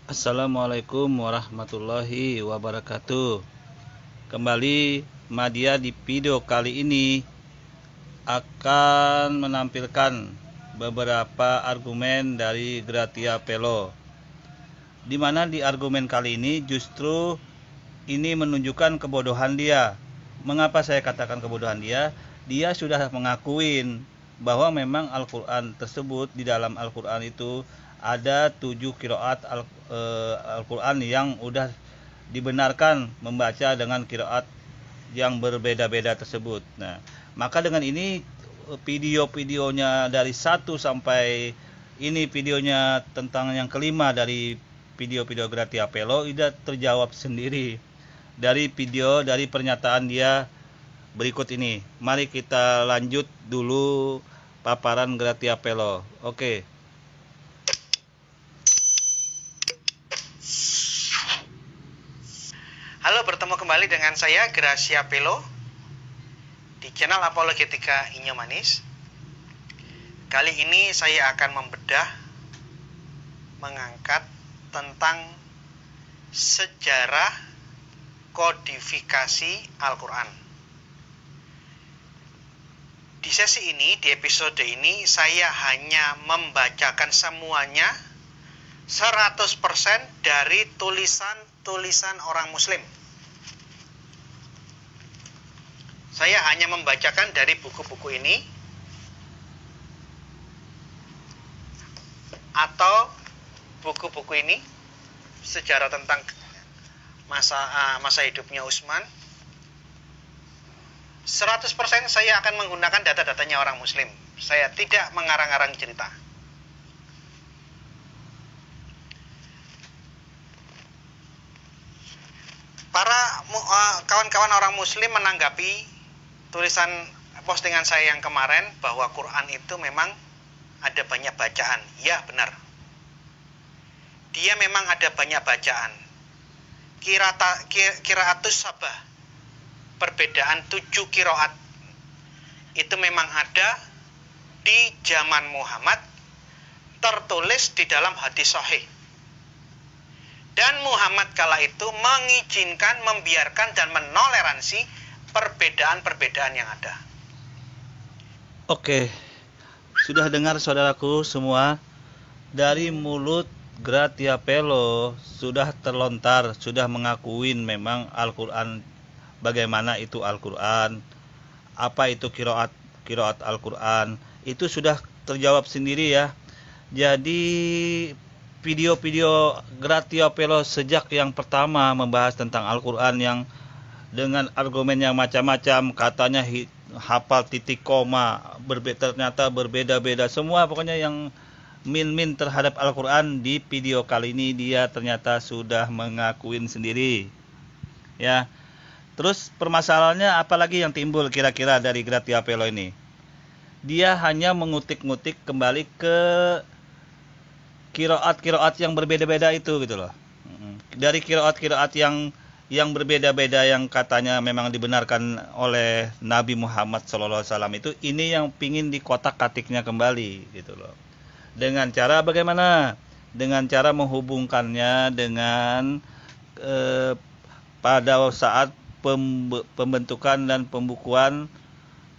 Assalamualaikum warahmatullahi wabarakatuh. Kembali Madya di video kali ini akan menampilkan beberapa argumen dari Gratia Pelo, di mana di argumen kali ini justru ini menunjukkan kebodohan dia. Mengapa saya katakan kebodohan dia? Dia sudah mengakuin bahwa memang Al-Quran tersebut, di dalam Al-Quran itu ada 7 qiraat Al-Quran yang udah dibenarkan membaca dengan qiraat yang berbeda-beda tersebut. Nah, maka dengan ini video-videonya dari 1 sampai ini videonya tentang yang kelima dari video-video Gratia Pelo sudah terjawab sendiri dari pernyataan dia berikut ini. Mari kita lanjut dulu paparan Gratia Pelo. Oke. Halo, bertemu kembali dengan saya Gratia Pelo di channel Apologetika Inyo Manis. Kali ini saya akan mengangkat tentang sejarah kodifikasi Al-Quran. Di sesi ini, di episode ini, saya hanya membacakan semuanya 100% dari tulisan orang Muslim. Saya hanya membacakan dari buku-buku ini atau buku-buku ini, sejarah tentang masa hidupnya Utsman. 100% saya akan menggunakan data-datanya orang Muslim. Saya tidak mengarang-arang cerita. Para kawan-kawan orang Muslim menanggapi tulisan postingan saya yang kemarin bahwa Quran itu memang ada banyak bacaan. Ya, benar. Dia memang ada banyak bacaan. Qiraatus sabah, perbedaan 7 qiraat itu memang ada di zaman Muhammad, tertulis di dalam hadis sahih. Dan Muhammad kala itu mengizinkan, membiarkan dan menoleransi perbedaan-perbedaan yang ada. Oke. Sudah dengar saudaraku semua, dari mulut Gratia Pelo sudah terlontar, sudah mengakuin memang Al-Quran, bagaimana itu Al-Quran, apa itu qiraat Al-Quran, itu sudah terjawab sendiri ya. Jadi video-video Gratia Pelo sejak yang pertama membahas tentang Al-Quran yang dengan argumen yang macam-macam, katanya hafal titik koma, ternyata berbeda-beda semua, pokoknya yang min terhadap Al-Quran. Di video kali ini dia ternyata sudah mengakuin sendiri ya. Terus permasalahannya apalagi yang timbul kira-kira dari Gratia Pelo ini? Dia hanya mengutik-ngutik kembali ke qiraat yang berbeda-beda itu gitu loh. Dari qiraat yang berbeda-beda yang katanya memang dibenarkan oleh Nabi Muhammad SAW itu, ini yang pingin dikotak-katiknya kembali gitu loh. Dengan cara bagaimana? Dengan cara menghubungkannya dengan pada saat pembentukan dan pembukuan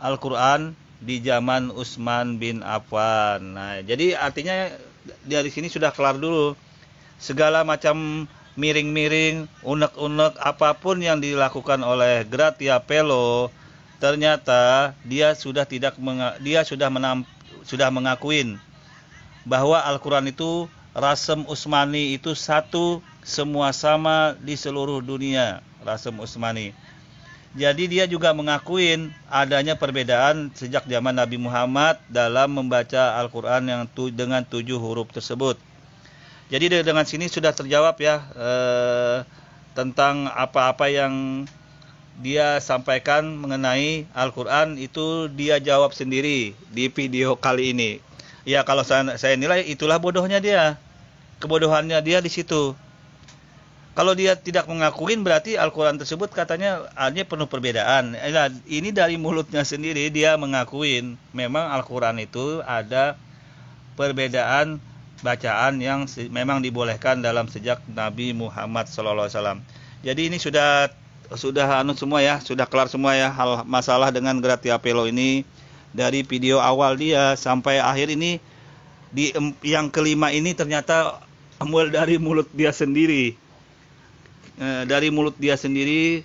Al-Quran di zaman Utsman bin Affan. Nah, jadi artinya dari sini sudah kelar dulu segala macam miring-miring, unek-unek apapun yang dilakukan oleh Gratia Pelo, ternyata dia sudah mengakuin bahwa Al-Quran itu rasem Utsmani itu satu, semua sama di seluruh dunia, rasem Utsmani. Jadi dia juga mengakuin adanya perbedaan sejak zaman Nabi Muhammad dalam membaca Al-Quran yang dengan 7 huruf tersebut. Jadi dengan sini sudah terjawab ya tentang apa-apa yang dia sampaikan mengenai Al-Quran, itu dia jawab sendiri di video kali ini. Ya, kalau saya nilai itulah bodohnya dia. Kebodohannya dia di situ. Kalau dia tidak mengakuin berarti Al-Quran tersebut katanya hanya penuh perbedaan. Ini dari mulutnya sendiri dia mengakuin memang Al-Quran itu ada perbedaan bacaan yang memang dibolehkan dalam sejak Nabi Muhammad SAW. Jadi ini sudah semua ya, sudah kelar semua ya hal masalah dengan Gratia Pelo ini, dari video awal dia sampai akhir ini. Di yang kelima ini ternyata mual dari mulut dia sendiri. Dari mulut dia sendiri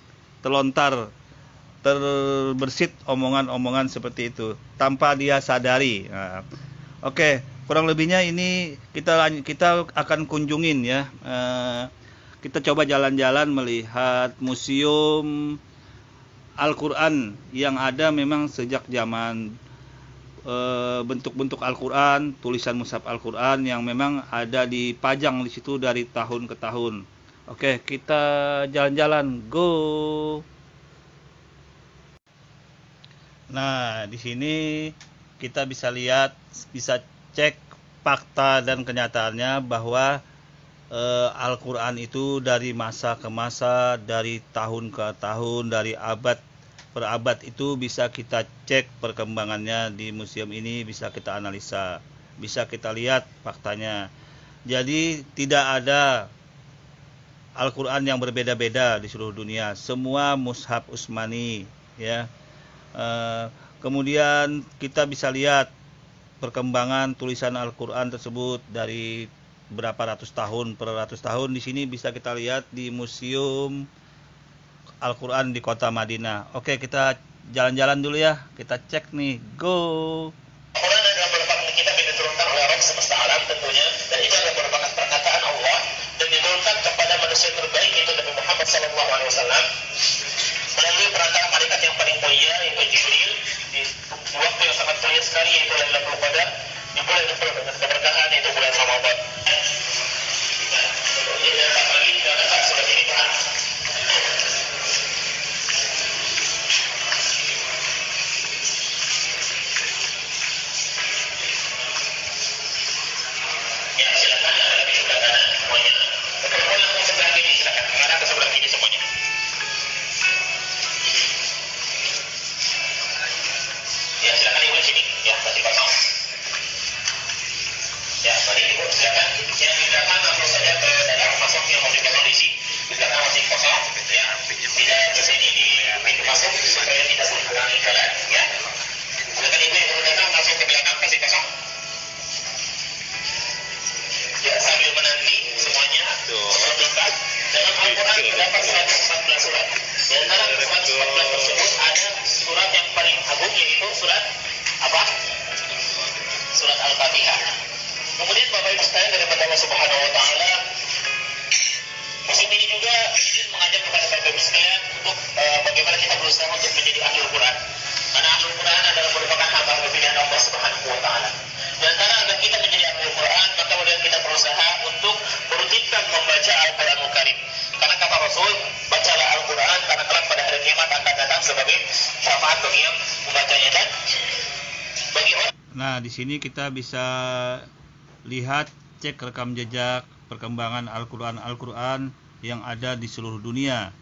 terbersit omongan-omongan seperti itu tanpa dia sadari. Oke, kurang lebihnya ini kita akan kunjungin ya. Kita coba jalan-jalan melihat museum Al-Quran yang ada memang sejak zaman bentuk-bentuk Al-Quran, tulisan mushaf Al-Quran yang memang ada dipajang di situ dari tahun ke tahun. Oke, kita jalan-jalan, go. Nah, di sini kita bisa lihat, bisa cek fakta dan kenyataannya bahwa Al-Quran itu dari masa ke masa, dari tahun ke tahun, dari abad per abad itu bisa kita cek perkembangannya di museum ini, bisa kita analisa, bisa kita lihat faktanya. Jadi tidak ada Al-Quran yang berbeda-beda di seluruh dunia, semua mushaf Utsmani ya. Kemudian kita bisa lihat perkembangan tulisan Al-Quran tersebut dari berapa ratus tahun per ratus tahun. Di sini bisa kita lihat di museum Al-Quran di kota Madinah. Oke, kita jalan-jalan dulu ya, kita cek nih, go. Al-Quran adalah merupakan kitab yang diturunkan oleh Rabb semesta alam tentunya, dan itu adalah merupakan perkataan Allah dan diturunkan kepada manusia terbaik yaitu Nabi Muhammad SAW melalui perantara malaikat yang paling mulia yaitu Jibril di waktu yang sangat mulia sekali yaitu Lailatul Qadar di bulan yang penuh dengan keberkahan yaitu bulan Ramadan. Surat Al-Fatihah. Kemudian Bapak Ibu sekalian dari Allah Subhanahu wa taala, musim ini juga ingin mengajak kepada Bapak Ibu sekalian untuk bagaimana kita berusaha untuk menjadi ahlul Quran. Karena ahlul Quran adalah merupakan hamba pilihan Allah Subhanahu wa taala. Di antara agar kita menjadi ahlul Quran, maka kemudian kita berusaha untuk merutinkan membaca Al-Qur'anul Karim. Karena kata Rasul, bacalah Al-Quran karena kelak pada hari kiamat akan datang sebagai syafaat bagi yang membacanya. Dan bagi orang. Nah, di sini kita bisa lihat, cek rekam jejak perkembangan Al-Quran yang ada di seluruh dunia.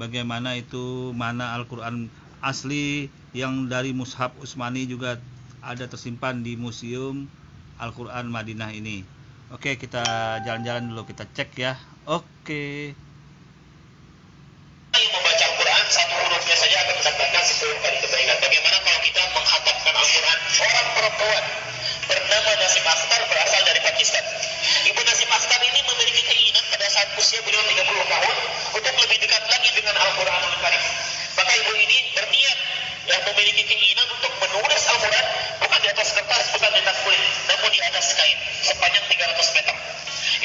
Bagaimana itu, mana Al-Quran asli yang dari mushaf Utsmani juga ada tersimpan di museum Al-Quran Madinah ini. Oke, kita jalan-jalan dulu, kita cek ya. Oke. Yang membaca Al-Quran satu hurufnya saja akan mendapatkan 10 kali kebaikan. Bagaimana kalau kita mengkhatamkan Al-Quran? Orang perempuan bernama Nasim Akhtar berasal dari Pakistan. Ibu Nasim Akhtar ini memiliki keinginan pada saat usia beliau 30 tahun untuk lebih dekat lagi dengan Al-Quranul Karim. Maka ibu ini berniat yang memiliki keinginan untuk menulis Al-Quran bukan di atas kertas, bukan di atas kulit, namun di atas kain sepanjang 300 meter.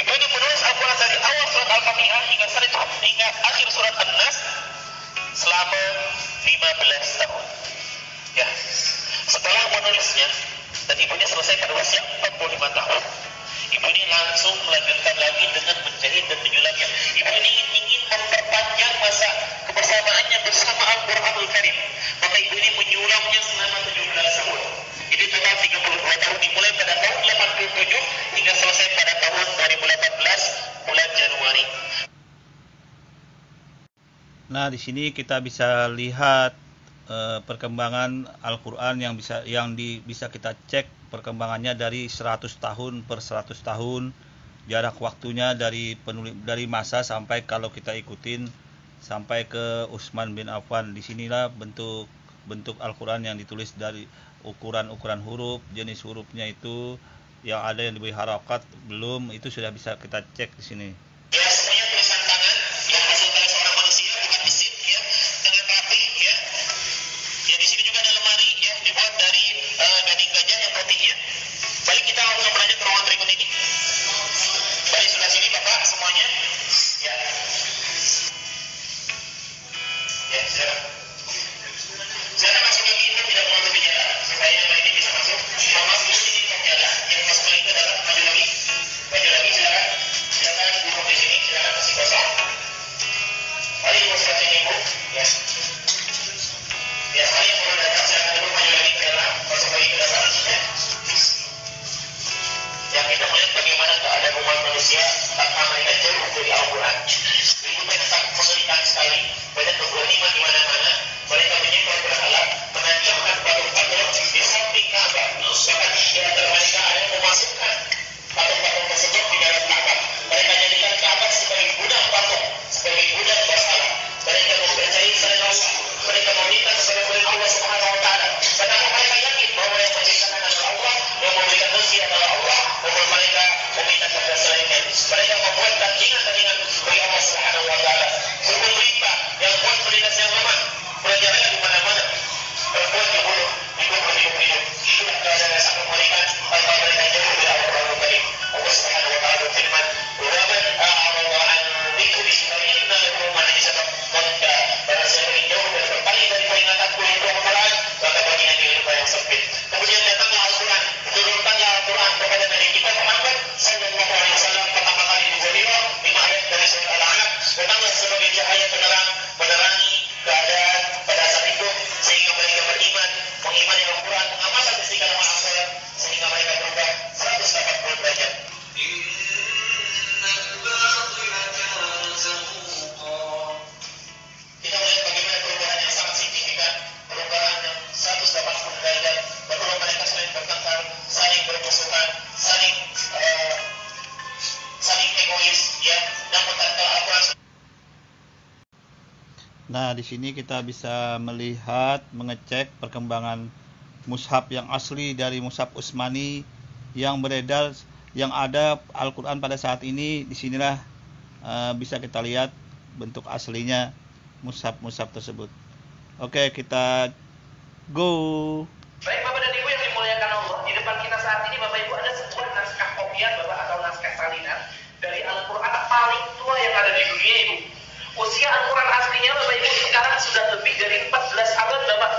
Ibu ini menulis Al-Quran dari awal surat Al-Fatihah hingga akhir surat An-Nas selama 15 tahun. Ya. Setelah menulisnya dan ibunya selesai pada usia 45 tahun, ibu ini langsung melanjutkan lagi dengan menjahit dan menyulamnya. Ibu ini ingin memperpanjang masa kebersamaannya bersama Al-Quranul Karim. Maka ibu ini menyulamnya selama 17 tahun. Jadi total 32 tahun, dimulai pada tahun 87 hingga selesai pada tahun 2018 bulan Januari. Nah, di sini kita bisa lihat perkembangan Al-Qur'an yang bisa kita cek perkembangannya dari 100 tahun per 100 tahun, jarak waktunya dari masa sampai kalau kita ikutin sampai ke Utsman bin Affan. Disinilah bentuk Al-Qur'an yang ditulis dari ukuran huruf, jenis hurufnya itu yang ada yang diberi harokat belum, itu sudah bisa kita cek di sini. Ya, semuanya tulisan tangan yang hasil karya seorang manusia, bukan mesin, ya, dengan rapi, ya. Ya, di sini juga ada lemari, ya, dibuat dari daging gajah yang proteinnya. Baik, kita langsung belajar ke ruangan berikut ini. Dari sebelah sini, Bapak, semuanya. Ya. Ya, silakan. Silakan masuk lagi, itu tidak mau berbicara supaya yang lainnya bisa masuk. Maaf, di sini penjara. Yang masuk itu adalah maju lagi, silakan. Silakan duduk di sini, silakan masih kosong. Mari ibu sebelah sini, ibu. Ya. Ya, mari yang perlu datang, silakan duduk maju lagi ke dalam, masuk lagi ke dalam. Ya. Yang kita melihat bagaimana keadaan umat manusia tanpa mereka jauh dari Al-Quran. Itu mereka sangat kesulitan sekali, banyak kezaliman di mana-mana. Mereka menyembah berhala, menancapkan patung-patung di samping Ka'bah. Bahkan di antara mereka ada yang memasukkan patung-patung tersebut di dalam Ka'bah. Mereka jadikan Ka'bah sebagai gudang patung, sebagai gudang berhala. Mereka mempercayai selain Allah, mereka meminta kepada selain Allah Subhanahu Wa Taala. Padahal mereka yakin bahwa yang menciptakan adalah Allah, yang memberikan rezeki adalah Allah, namun mereka meminta kepada selainnya. Mereka membuat tandingan-tandingan bagi Allah Subhanahu Wa Taala. Pemerintah yang buat berikan yang lemah, belajarnya di mana-mana. Perempuan dibunuh, hidup. Itulah keadaan yang sangat mengerikan. Tanpa mereka jauh dari Al-Quran Al-Karim. Allah Subhanahu Wa Taala berfirman, "Waman a'rada an dzikri fa inna lahu ma'isatan dhanka." Barang siapa yang jauh dan berpaling dari peringatanku yaitu Al-Quran, maka baginya kehidupan yang sempit. Kemudian datanglah Al-Quran, turunkanlah Al-Quran kepada Nabi kita Muhammad sallallahu alaihi wasallam pertama kali di Zalirah 5 ayat dari surah Al-Alaq. Datanglah sebagai cahaya penerang, menerangi keadaan pada saat itu sehingga mereka beriman, mengimani Al-Quran, mengamalkan istiqamah maksiat sehingga mereka berubah 180 derajat. Kita melihat bagaimana perubahan yang sangat signifikan, perubahan yang 180 derajat, bahwa mereka saling bertengkar, saling bermusuhan, saling egois, ya, namun tanpa Al-Quran. Nah, di sini kita bisa melihat, mengecek perkembangan mushaf yang asli dari mushaf Utsmani yang beredar, yang ada Al-Qur'an pada saat ini. Disinilah bisa kita lihat bentuk aslinya mushaf tersebut. Oke, kita go. Baik Bapak dan Ibu yang dimuliakan Allah, di depan kita saat ini Bapak Ibu ada sebuah naskah kopian Bapak atau naskah salinan dari Al-Qur'an paling tua yang ada di dunia Ibu. Usia Al-Qur'an aslinya Bapak Ibu sekarang sudah lebih dari 14 abad Bapak.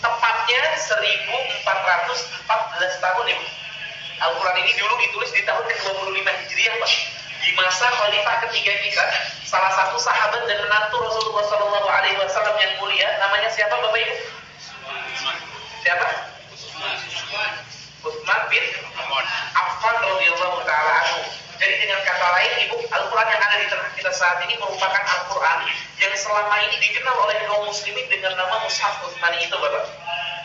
Tepatnya 1414 tahun Ibu. Al-Qur'an ini dulu ditulis di tahun ke-25 Hijriah Pak. Di masa khalifah ketiga kita, salah satu sahabat dan menantu Rasulullah SAW yang mulia, namanya siapa Bapak Ibu? Siapa? Utsman bin Affan radhiyallahu taala anhu. Jadi dengan kata lain Ibu, Al-Qur'an yang ada di tengah kita saat ini merupakan Al-Qur'an yang selama ini dikenal oleh kaum muslimin dengan nama Mushaf Utsmani itu Bapak.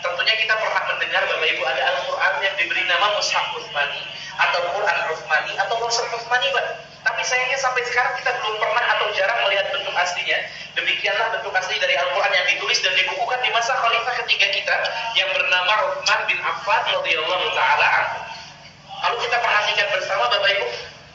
Tentunya kita pernah mendengar Bapak Ibu ada Al-Qur'an yang diberi nama Mushaf Utsmani atau Quran Utsmani atau Mushaf Utsmani Pak. Tapi sayangnya sampai sekarang kita belum pernah atau jarang melihat bentuk aslinya. Demikianlah bentuk asli dari Al-Qur'an yang ditulis dan dibukukan di masa khalifah ketiga kita yang bernama Utsman bin Affan radhiyallahu taala anhu. Lalu kita perhatikan bersama Bapak Ibu,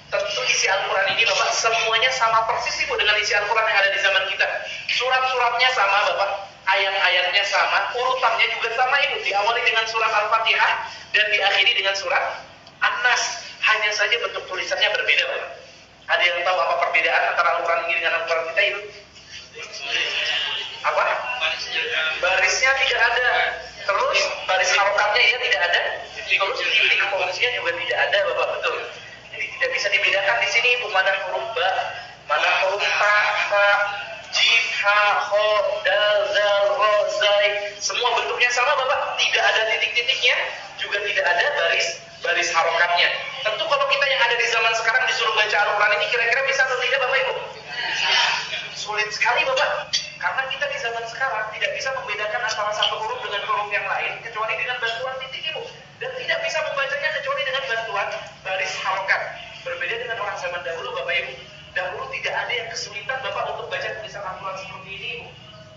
tentu isi Al-Qur'an ini Bapak semuanya sama persis Ibu dengan isi Al-Qur'an yang ada di zaman kita. Surat-suratnya sama Bapak, ayat-ayatnya sama, urutannya juga sama Ibu. Diawali dengan surat Al-Fatihah dan diakhiri dengan surat An-Nas. Hanya saja bentuk tulisannya berbeda Bapak. Ada yang tahu apa perbedaan antara Al-Quran ini dengan Al-Quran kita itu? Apa? Barisnya tidak ada. Terus baris harokatnya ya tidak ada. Terus titik fungsinya juga tidak ada Bapak, betul. Jadi tidak bisa dibedakan di sini Ibu, mana huruf ba, mana huruf ta, fa, jim, ha, kho, dal, zal, ro, zai. Semua bentuknya sama Bapak. Tidak ada titik-titiknya, juga tidak ada baris harokatnya. Tentu kalau kita yang ada di zaman sekarang disuruh baca Al-Quran ini kira-kira bisa atau tidak Bapak Ibu? Sulit sekali Bapak. Karena kita di zaman sekarang tidak bisa membedakan antara berbaris harokat. Berbeda dengan orang zaman dahulu, Bapak Ibu. Dahulu tidak ada yang kesulitan Bapak untuk baca tulisan Al-Quran seperti ini, Ibu.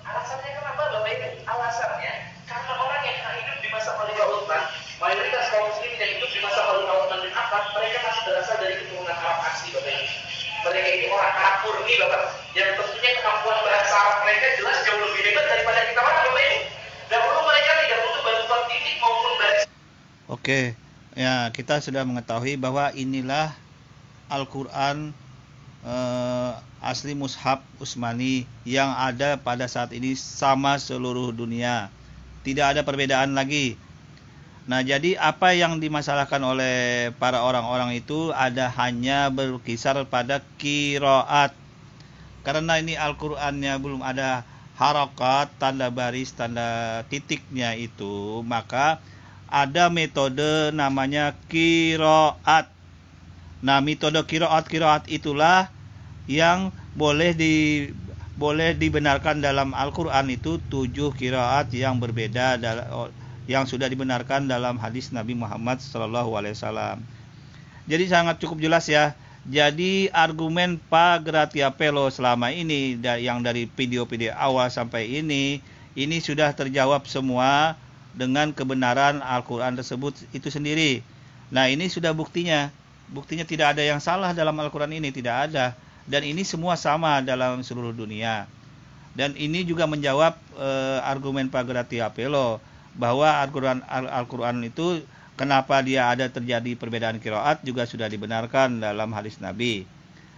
Alasannya kenapa, Bapak Ibu? Alasannya karena orang yang hidup di masa Khalifah Utsman, mayoritas kaum muslimin yang hidup di masa Khalifah Utsman bin Affan, mereka masih berasal dari keturunan Arab asli, Bapak Ibu. Mereka ini orang Arab murni, Bapak, yang tentunya kemampuan bahasa Arab mereka jelas jauh lebih hebat daripada kita orang, Bapak Ibu. Dahulu mereka tidak butuh bantuan titik maupun baris. Oke, ya kita sudah mengetahui bahwa inilah Al-Quran asli Mushaf Utsmani yang ada pada saat ini sama seluruh dunia. Tidak ada perbedaan lagi. Nah, jadi apa yang dimasalahkan oleh para orang-orang itu ada hanya berkisar pada qiraat. Karena ini Al-Qur'annya belum ada harokat, tanda baris, tanda titiknya itu, maka ada metode namanya qiraat. Nah, metode qiraat itulah yang boleh dibenarkan dalam Al-Qur'an itu 7 qiraat yang berbeda yang sudah dibenarkan dalam hadis Nabi Muhammad SAW. Jadi sangat cukup jelas ya. Jadi argumen Pak Gratia Pelo selama ini yang dari video-video awal sampai ini sudah terjawab semua dengan kebenaran Al-Quran tersebut itu sendiri. Nah, ini sudah buktinya. Buktinya tidak ada yang salah dalam Al-Quran ini, tidak ada. Dan ini semua sama dalam seluruh dunia. Dan ini juga menjawab argumen Pak Gratia Pelo bahwa Al-Quran itu kenapa dia ada terjadi perbedaan qiraat juga sudah dibenarkan dalam hadis Nabi.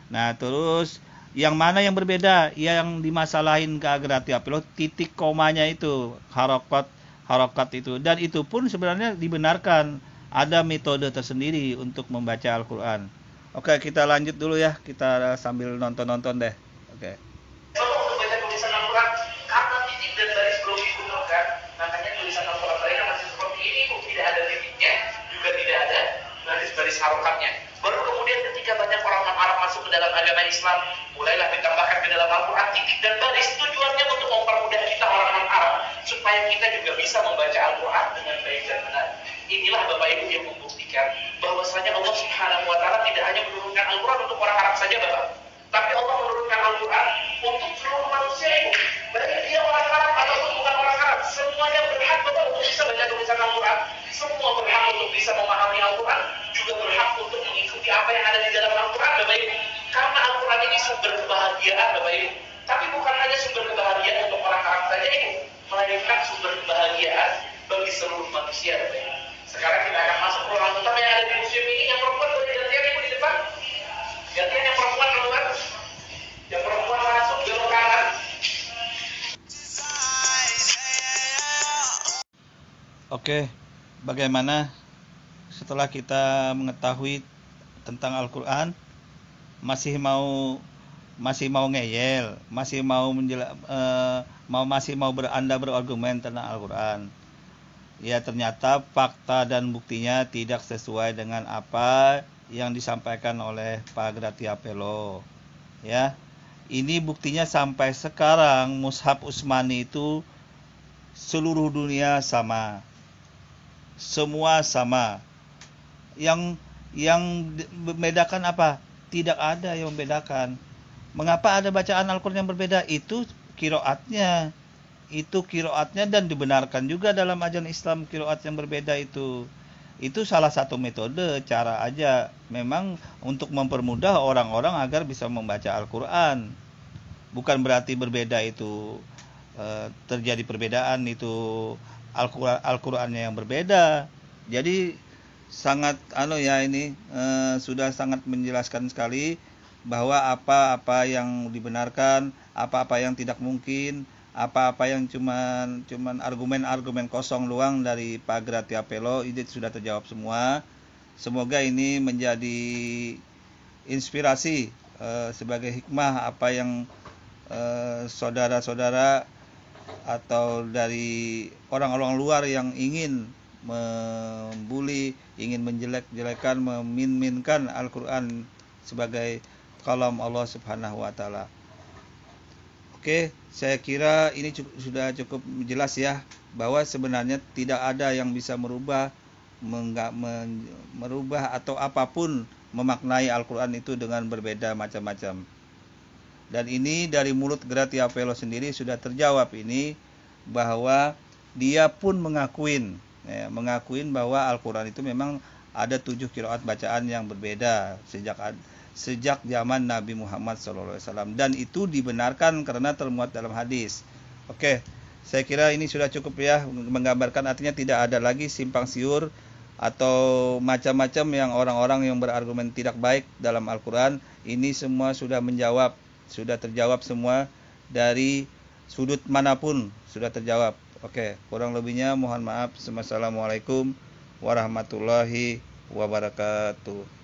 Nah, terus yang mana yang berbeda? Yang dimasalahin Pak Gratia Pelo titik komanya itu, harokat itu. Dan itu pun sebenarnya dibenarkan. Ada metode tersendiri untuk membaca Al-Quran. Oke, kita lanjut dulu ya. Kita sambil nonton-nonton deh. Oke. Untuk baca tulisan Al-Quran, karena titik dan baris belum digunakan, makanya tulisan Al-Quran mereka masih seperti ini, tidak ada titiknya, juga tidak ada baris-baris harokatnya. Baru kemudian ketika banyak orang Arab masuk ke dalam agama Islam, mulailah ditambahkan ke dalam Al-Quran titik dan baris, tujuannya untuk mempermudah kita orang Arab, supaya kita juga bisa membaca Al-Quran dengan baik dan benar. Inilah Bapak Ibu yang membuktikan bahwasanya Allah Subhanahu wa Ta'ala tidak hanya menurunkan Al-Quran untuk orang Arab saja, Bapak, tapi Allah menurunkan Al-Quran untuk seluruh manusia, Ibu. Baik dia orang Arab ataupun bukan orang Arab, semuanya berhak, Bapak, untuk bisa baca tulisan Al-Quran. Semua berhak untuk bisa memahami Al-Quran, juga berhak untuk mengikuti apa yang ada di dalam Al-Quran, Bapak Ibu. Karena Al-Quran ini sumber kebahagiaan, Bapak Ibu. Tapi bukan hanya sumber kebahagiaan untuk orang Arab saja, Ibu, melainkan sumber kebahagiaan bagi seluruh manusia, Bapak Ibu. Sekarang kita akan masuk ke ruangan utama yang ada di museum ini. Yang perempuan boleh gantian, Ibu, di depan. Gantian yang perempuan keluar. Yang perempuan masuk belok kanan. Oke, bagaimana setelah kita mengetahui tentang Al-Quran, masih mau ngeyel, masih mau Anda berargumen tentang Al-Quran? Ya, ternyata fakta dan buktinya tidak sesuai dengan apa yang disampaikan oleh Pak Gratia Pelo. Ya, ini buktinya sampai sekarang Mushaf Utsmani itu seluruh dunia sama, semua sama. Yang membedakan apa? Tidak ada yang membedakan. Mengapa ada bacaan Al-Quran yang berbeda? Itu qiraatnya. Itu qiraatnya dan dibenarkan juga dalam ajaran Islam qiraat yang berbeda itu. Itu salah satu metode, cara aja memang untuk mempermudah orang-orang agar bisa membaca Al-Quran. Bukan berarti berbeda itu terjadi perbedaan itu Al-Qurannya yang berbeda. Jadi sangat sudah sangat menjelaskan sekali bahwa apa-apa yang dibenarkan, apa-apa yang tidak mungkin, apa-apa yang cuman argumen-argumen kosong luang dari Pak Gratia Pelo ini sudah terjawab semua. Semoga ini menjadi inspirasi sebagai hikmah apa yang saudara-saudara atau dari orang-orang luar yang ingin membuli, ingin menjelek-jelekan, memin-minkan Al-Quran sebagai kalam Allah Subhanahu wa Ta'ala. Oke, saya kira ini sudah cukup jelas ya, bahwa sebenarnya tidak ada yang bisa merubah merubah atau apapun memaknai Al-Quran itu dengan berbeda macam-macam. Dan ini dari mulut Gratia Pelo sendiri sudah terjawab ini, bahwa dia pun mengakuin bahwa Al-Quran itu memang ada 7 qiraat bacaan yang berbeda sejak zaman Nabi Muhammad SAW, dan itu dibenarkan karena termuat dalam hadis. Oke, saya kira ini sudah cukup ya menggambarkan, artinya tidak ada lagi simpang siur atau macam-macam yang orang-orang yang berargumen tidak baik dalam Al-Quran. Ini semua sudah terjawab semua dari sudut manapun sudah terjawab. Oke, kurang lebihnya mohon maaf. Wassalamualaikum warahmatullahi wabarakatuh.